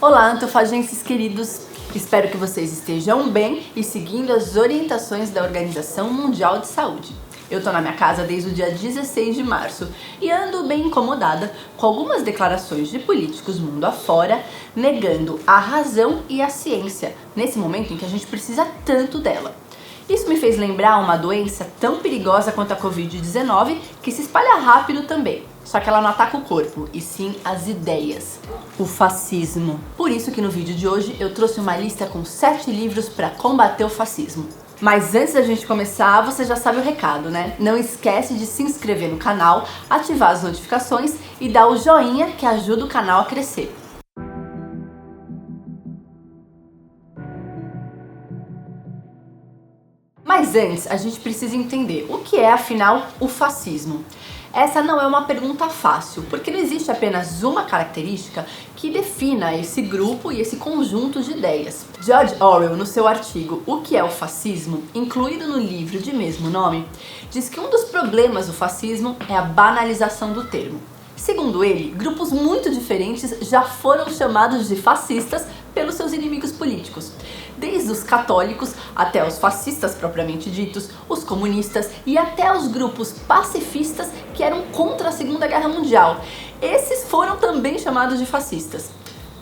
Olá, antofagenses queridos! Espero que vocês estejam bem e seguindo as orientações da Organização Mundial de Saúde. Eu tô na minha casa desde o dia 16 de março e ando bem incomodada com algumas declarações de políticos mundo afora negando a razão e a ciência nesse momento em que a gente precisa tanto dela. Isso me fez lembrar uma doença tão perigosa quanto a Covid-19 que se espalha rápido também. Só que ela não ataca o corpo, e sim as ideias. O fascismo. Por isso que no vídeo de hoje eu trouxe uma lista com 7 livros para combater o fascismo. Mas antes da gente começar, você já sabe o recado, né? Não esquece de se inscrever no canal, ativar as notificações e dar o joinha que ajuda o canal a crescer. Mas antes, a gente precisa entender o que é, afinal, o fascismo. Essa não é uma pergunta fácil, porque não existe apenas uma característica que defina esse grupo e esse conjunto de ideias. George Orwell, no seu artigo O que é o Fascismo, incluído no livro de mesmo nome, diz que um dos problemas do fascismo é a banalização do termo. Segundo ele, grupos muito diferentes já foram chamados de fascistas pelos seus inimigos políticos, desde os católicos até os fascistas propriamente ditos, os comunistas e até os grupos pacifistas que eram contra a Segunda Guerra Mundial. Esses foram também chamados de fascistas.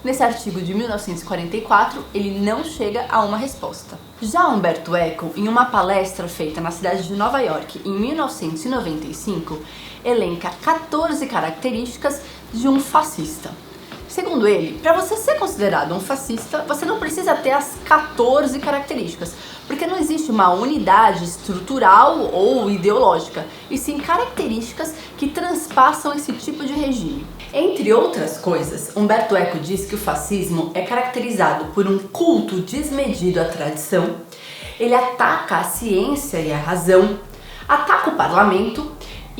Nesse artigo de 1944, ele não chega a uma resposta. Já Umberto Eco, em uma palestra feita na cidade de Nova York em 1995, elenca 14 características de um fascista. Segundo ele, para você ser considerado um fascista, você não precisa ter as 14 características, porque não existe uma unidade estrutural ou ideológica, e sim características que transpassam esse tipo de regime. Entre outras coisas, Umberto Eco diz que o fascismo é caracterizado por um culto desmedido à tradição, ele ataca a ciência e a razão, ataca o parlamento,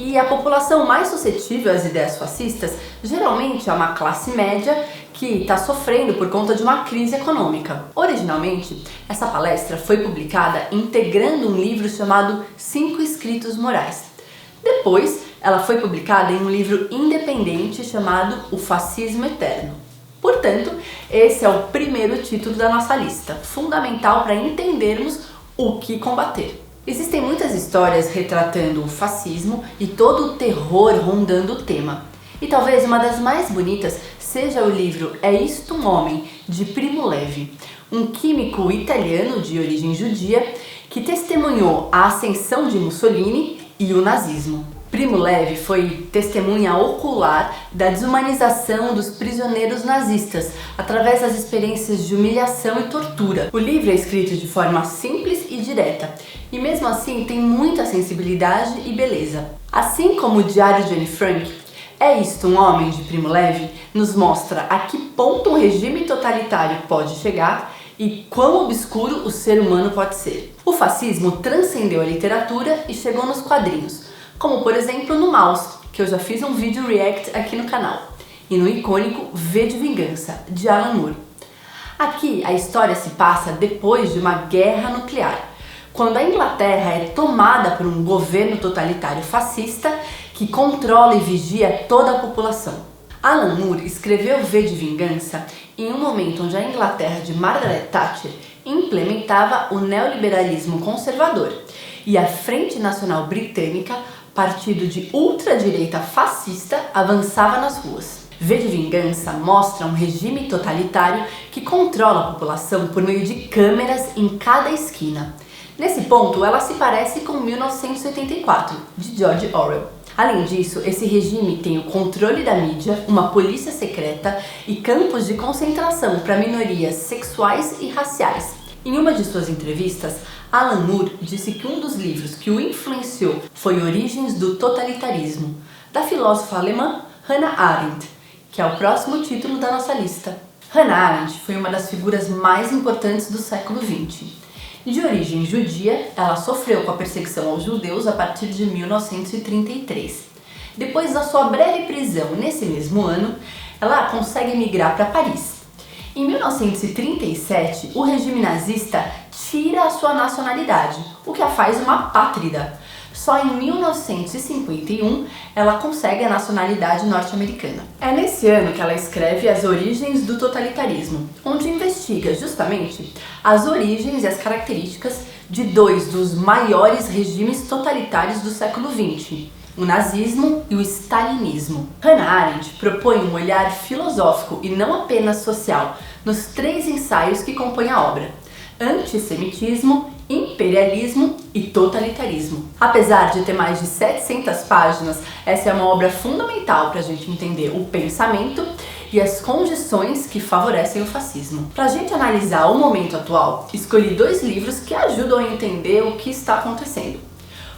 e a população mais suscetível às ideias fascistas geralmente é uma classe média que está sofrendo por conta de uma crise econômica. Originalmente, essa palestra foi publicada integrando um livro chamado 5 Escritos Morais. Depois, ela foi publicada em um livro independente chamado O Fascismo Eterno. Portanto, esse é o primeiro título da nossa lista, fundamental para entendermos o que combater. Existem muitas histórias retratando o fascismo e todo o terror rondando o tema. E talvez uma das mais bonitas seja o livro É Isto um Homem, de Primo Levi, um químico italiano de origem judia que testemunhou a ascensão de Mussolini e o nazismo. Primo Levi foi testemunha ocular da desumanização dos prisioneiros nazistas através das experiências de humilhação e tortura. O livro é escrito de forma simples e direta, e mesmo assim tem muita sensibilidade e beleza. Assim como o Diário de Anne Frank, É Isto um Homem, de Primo Levi, nos mostra a que ponto um regime totalitário pode chegar e quão obscuro o ser humano pode ser. O fascismo transcendeu a literatura e chegou nos quadrinhos, como por exemplo no Maus, que eu já fiz um vídeo react aqui no canal, e no icônico V de Vingança, de Alan Moore. Aqui a história se passa depois de uma guerra nuclear, quando a Inglaterra é tomada por um governo totalitário fascista que controla e vigia toda a população. Alan Moore escreveu V de Vingança em um momento onde a Inglaterra de Margaret Thatcher implementava o neoliberalismo conservador e a Frente Nacional Britânica, partido de ultradireita fascista, avançava nas ruas. V de Vingança mostra um regime totalitário que controla a população por meio de câmeras em cada esquina. Nesse ponto, ela se parece com 1984, de George Orwell. Além disso, esse regime tem o controle da mídia, uma polícia secreta e campos de concentração para minorias sexuais e raciais. Em uma de suas entrevistas, Alan Moore disse que um dos livros que o influenciou foi Origens do Totalitarismo, da filósofa alemã Hannah Arendt, que é o próximo título da nossa lista. Hannah Arendt foi uma das figuras mais importantes do século XX. De origem judia, ela sofreu com a perseguição aos judeus a partir de 1933. Depois da sua breve prisão nesse mesmo ano, ela consegue migrar para Paris. Em 1937, o regime nazista tira a sua nacionalidade, o que a faz uma apátrida. Só em 1951 ela consegue a nacionalidade norte-americana. É nesse ano que ela escreve As Origens do Totalitarismo, onde investiga justamente as origens e as características de dois dos maiores regimes totalitários do século XX, o nazismo e o stalinismo. Hannah Arendt propõe um olhar filosófico e não apenas social nos 3 ensaios que compõem a obra: antissemitismo, imperialismo e totalitarismo. Apesar de ter mais de 700 páginas, essa é uma obra fundamental para a gente entender o pensamento e as condições que favorecem o fascismo. Para a gente analisar o momento atual, escolhi 2 livros que ajudam a entender o que está acontecendo.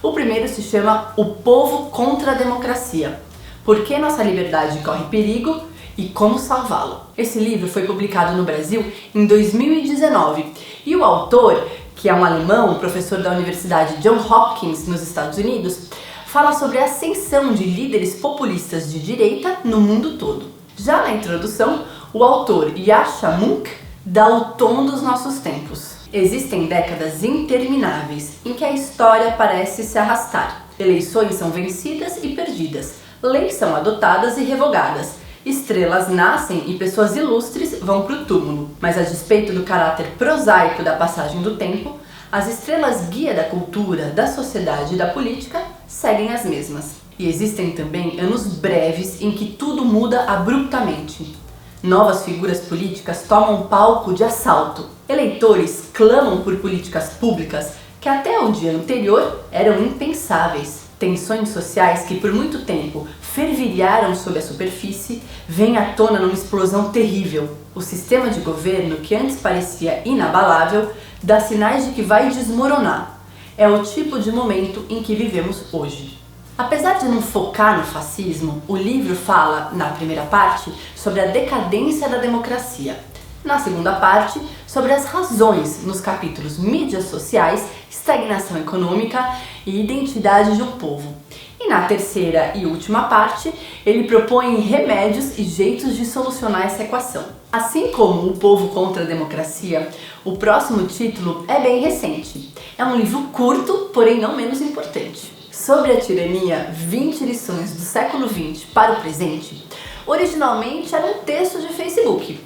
O primeiro se chama O Povo contra a Democracia: Por que nossa liberdade corre perigo e como salvá-lo. Esse livro foi publicado no Brasil em 2019 e o autor, que é um alemão, professor da Universidade Johns Hopkins nos Estados Unidos, fala sobre a ascensão de líderes populistas de direita no mundo todo. Já na introdução, o autor Yascha Mounk dá o tom dos nossos tempos. Existem décadas intermináveis em que a história parece se arrastar. Eleições são vencidas e perdidas, leis são adotadas e revogadas, estrelas nascem e pessoas ilustres vão para o túmulo. Mas a despeito do caráter prosaico da passagem do tempo, as estrelas guia da cultura, da sociedade e da política seguem as mesmas. E existem também anos breves em que tudo muda abruptamente. Novas figuras políticas tomam palco de assalto. Eleitores clamam por políticas públicas que até o dia anterior eram impensáveis. Tensões sociais que por muito tempo fervilharam sob a superfície vêm à tona numa explosão terrível. O sistema de governo, que antes parecia inabalável, dá sinais de que vai desmoronar. É o tipo de momento em que vivemos hoje. Apesar de não focar no fascismo, o livro fala, na primeira parte, sobre a decadência da democracia. Na segunda parte, sobre as razões, nos capítulos mídias sociais, estagnação econômica e identidade de um povo. E na terceira e última parte, ele propõe remédios e jeitos de solucionar essa equação. Assim como O Povo contra a Democracia, o próximo título é bem recente. É um livro curto, porém não menos importante. Sobre a tirania, 20 lições do século XX para o presente, originalmente era um texto de Facebook.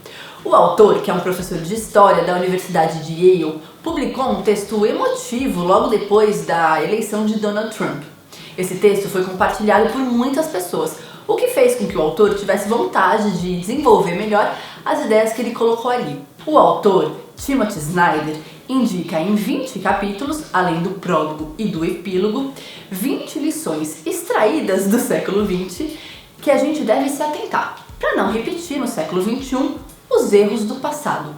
O autor, que é um professor de história da Universidade de Yale, publicou um texto emotivo logo depois da eleição de Donald Trump. Esse texto foi compartilhado por muitas pessoas, o que fez com que o autor tivesse vontade de desenvolver melhor as ideias que ele colocou ali. O autor, Timothy Snyder, indica em 20 capítulos, além do prólogo e do epílogo, 20 lições extraídas do século XX que a gente deve se atentar, para não repetir no século XXI os erros do passado.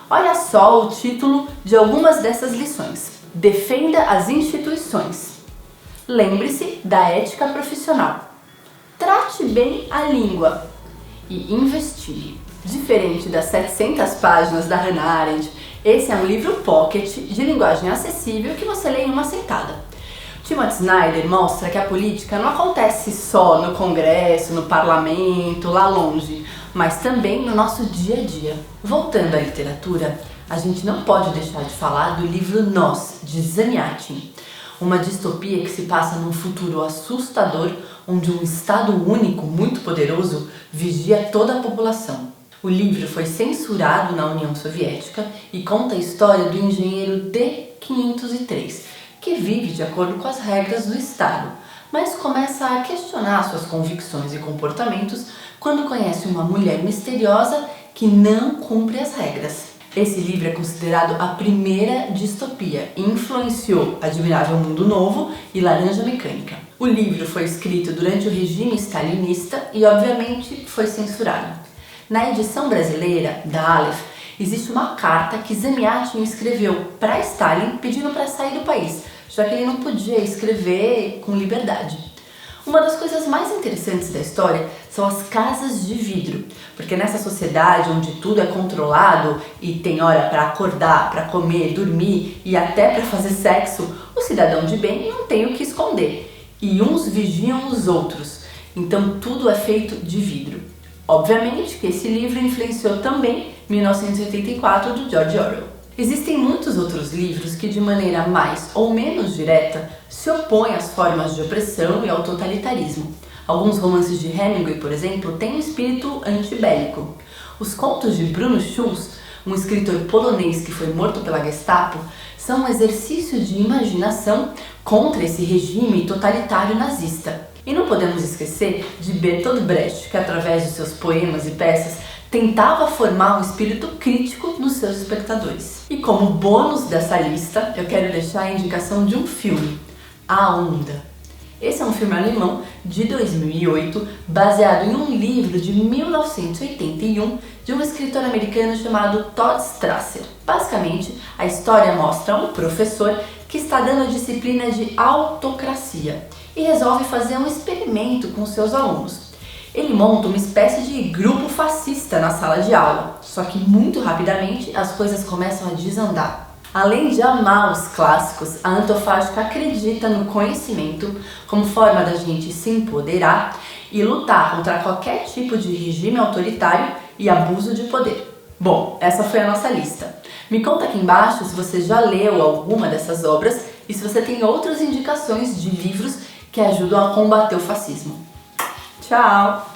Olha só o título de algumas dessas lições. Defenda as instituições. Lembre-se da ética profissional. Trate bem a língua. E investigue. Diferente das 700 páginas da Hannah Arendt, esse é um livro pocket de linguagem acessível que você lê em uma sentada. Timothy Snyder mostra que a política não acontece só no Congresso, no Parlamento, lá longe, mas também no nosso dia a dia. Voltando à literatura, a gente não pode deixar de falar do livro Nós, de Zamiatin, uma distopia que se passa num futuro assustador, onde um Estado único, muito poderoso, vigia toda a população. O livro foi censurado na União Soviética e conta a história do engenheiro D503, que vive de acordo com as regras do Estado, mas começa a questionar suas convicções e comportamentos quando conhece uma mulher misteriosa que não cumpre as regras. Esse livro é considerado a primeira distopia e influenciou Admirável Mundo Novo e Laranja Mecânica. O livro foi escrito durante o regime stalinista e, obviamente, foi censurado. Na edição brasileira, da Aleph, existe uma carta que Zamiatin escreveu para Stalin pedindo para sair do país, já que ele não podia escrever com liberdade. Uma das coisas mais interessantes da história são as casas de vidro, porque nessa sociedade onde tudo é controlado e tem hora para acordar, para comer, dormir e até para fazer sexo, o cidadão de bem não tem o que esconder e uns vigiam os outros, então tudo é feito de vidro. Obviamente que esse livro influenciou também 1984 do George Orwell. Existem muitos outros livros que, de maneira mais ou menos direta, se opõem às formas de opressão e ao totalitarismo. Alguns romances de Hemingway, por exemplo, têm um espírito antibélico. Os contos de Bruno Schulz, um escritor polonês que foi morto pela Gestapo, são um exercício de imaginação contra esse regime totalitário nazista. E não podemos esquecer de Bertolt Brecht, que através de seus poemas e peças tentava formar um espírito crítico nos seus espectadores. E como bônus dessa lista, eu quero deixar a indicação de um filme, A Onda. Esse é um filme alemão de 2008, baseado em um livro de 1981 de um escritor americano chamado Todd Strasser. Basicamente, a história mostra um professor que está dando a disciplina de autocracia e resolve fazer um experimento com seus alunos. Ele monta uma espécie de grupo fascista na sala de aula, só que muito rapidamente as coisas começam a desandar. Além de amar os clássicos, a Antofágica acredita no conhecimento como forma da gente se empoderar e lutar contra qualquer tipo de regime autoritário e abuso de poder. Bom, essa foi a nossa lista. Me conta aqui embaixo se você já leu alguma dessas obras e se você tem outras indicações de livros que ajudam a combater o fascismo. Tchau!